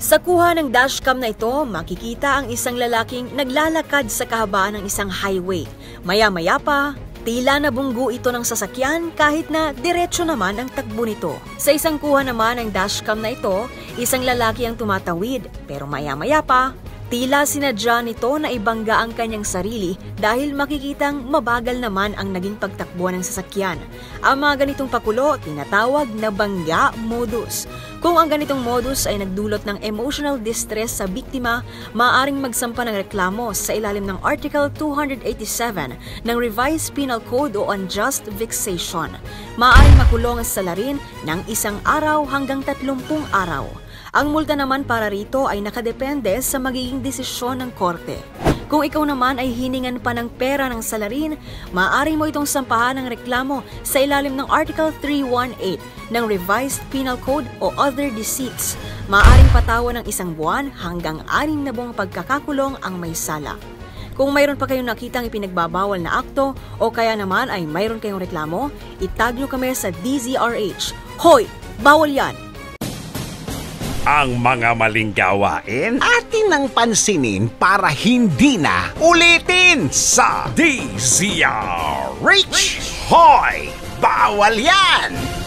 Sa kuha ng dashcam na ito, makikita ang isang lalaking naglalakad sa kahabaan ng isang highway. Maya-maya pa, tila nabunggo ito ng sasakyan kahit na diretso naman ang takbo nito. Sa isang kuha naman ng dashcam na ito, isang lalaki ang tumatawid pero maya-maya pa, tila sinadya nito na ibangga ang kanyang sarili dahil makikitang mabagal naman ang naging pagtakbo ng sasakyan. Ang mga ganitong pakulo, tinatawag na bangga modus. Kung ang ganitong modus ay nagdulot ng emotional distress sa biktima, maaaring magsampa ng reklamo sa ilalim ng Article 287 ng Revised Penal Code o Unjust Vexation. Maaaring makulong sa salarin ng 1 araw hanggang 30 araw. Ang multa naman para rito ay nakadepende sa magiging desisyon ng korte. Kung ikaw naman ay hiningan pa ng pera ng salarin, maaari mo itong sampahan ng reklamo sa ilalim ng Article 318 ng Revised Penal Code o Other Deceits. Maaaring patawan ng 1 buwan hanggang 6 na buwang pagkakakulong ang may sala. Kung mayroon pa kayong nakitang ipinagbabawal na akto o kaya naman ay mayroon kayong reklamo, itag nyo kami sa DZRH. Hoy! Bawal yan! Ang mga maling gawain atin ang pansinin para hindi na ulitin sa DZRH. Hoy! Bawal yan!